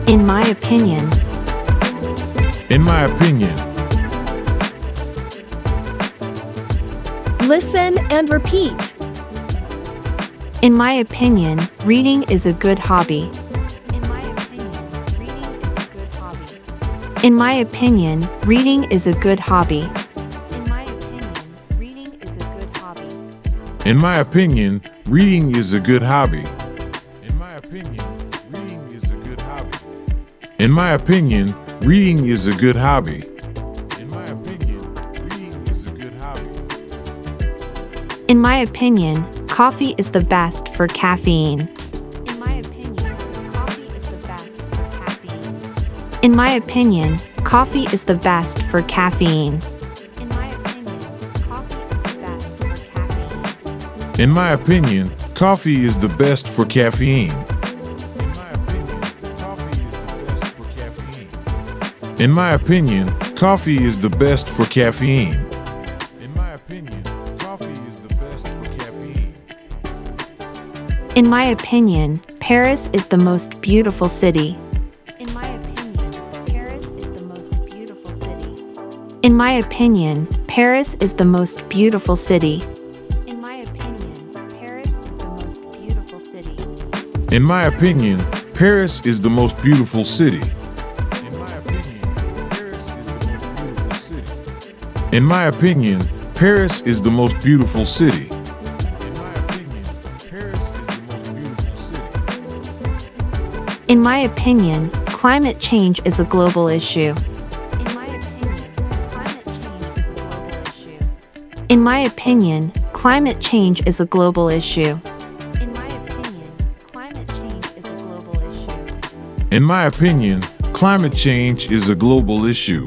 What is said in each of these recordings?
In my opinion. In my opinion. Listen and repeat. In my opinion, reading is a good hobby. In my opinion, reading is a good hobby. In my opinion, reading is a good hobby. In my opinion, reading is a good hobby. In my opinion, reading is a good hobby. In my opinion, reading is a good hobby. In my opinion, coffee is the best for caffeine. In my opinion, coffee is the best for caffeine. In my opinion, coffee is the best for caffeine. In my opinion, coffee is the best for caffeine. In my opinion, coffee is the best for caffeine. In my opinion, coffee is the best for caffeine. In my opinion, Paris is the most beautiful city. In my opinion, Paris is the most beautiful city. In my opinion, Paris is the most beautiful city. In my opinion, Paris is the most beautiful city. In my opinion, Paris is the most beautiful city. In my opinion, climate change is a global issue. In my opinion, climate change is a global issue. In my opinion, climate change is a global issue.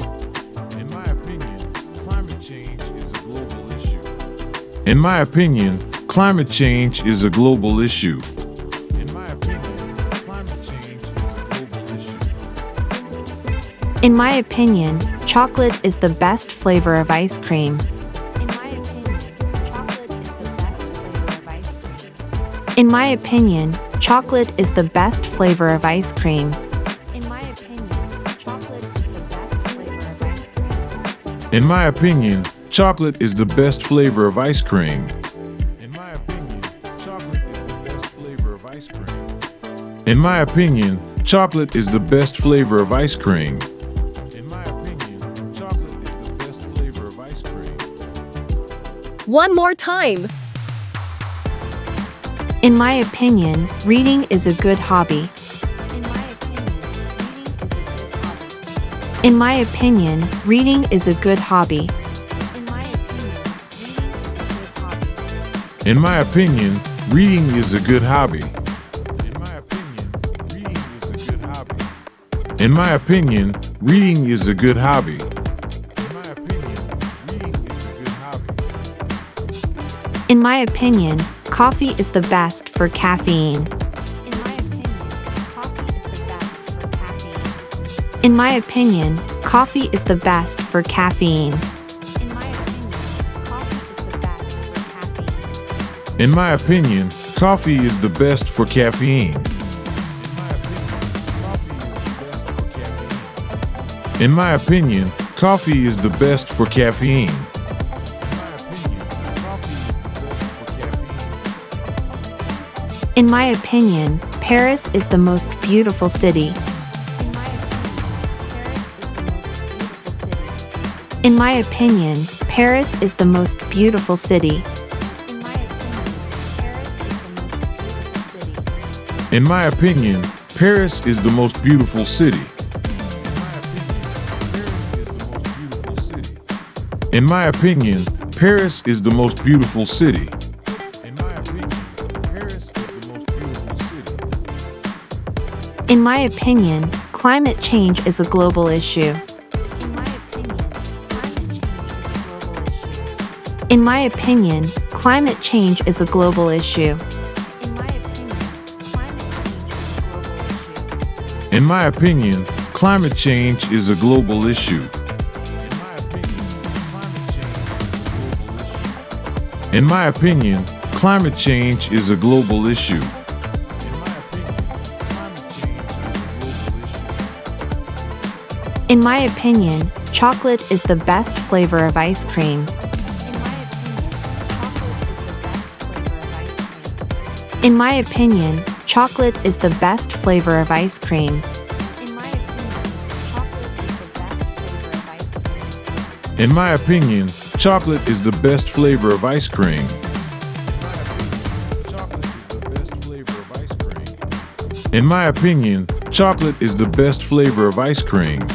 In my opinion, climate change is a global issue. In my opinion, chocolate is the best flavor of ice cream. In my opinion, chocolate is the best flavor of ice cream. In my opinion, chocolate is the best flavor of ice cream. In my opinion, chocolate is the best flavor of ice cream. In my opinion, chocolate is the best flavor of ice cream. In my opinion, chocolate is the best flavor of ice cream. One more time. In my opinion, reading is a good hobby. In my opinion, reading is a good hobby. In my opinion, reading is a good hobby. In my opinion, reading is a good hobby. In my opinion, coffee is the best for caffeine. In my opinion, coffee is the best for caffeine. In my opinion, coffee is the best for caffeine. In my opinion, coffee is the best for caffeine. In my opinion, Paris is the most beautiful city. In my opinion, Paris is the most beautiful city. In my opinion, Paris is the most beautiful city. In my opinion, Paris is the most beautiful city. In my opinion, climate change is a global issue. In my opinion, climate change is a global issue. In my opinion, climate change is a global issue. In my opinion, climate change is a global issue. In my opinion, chocolate is the best flavor of ice cream. In my opinion, chocolate is the best flavor of ice cream. In my opinion, chocolate is the best flavor of ice cream. In my opinion, chocolate is the best flavor of ice cream.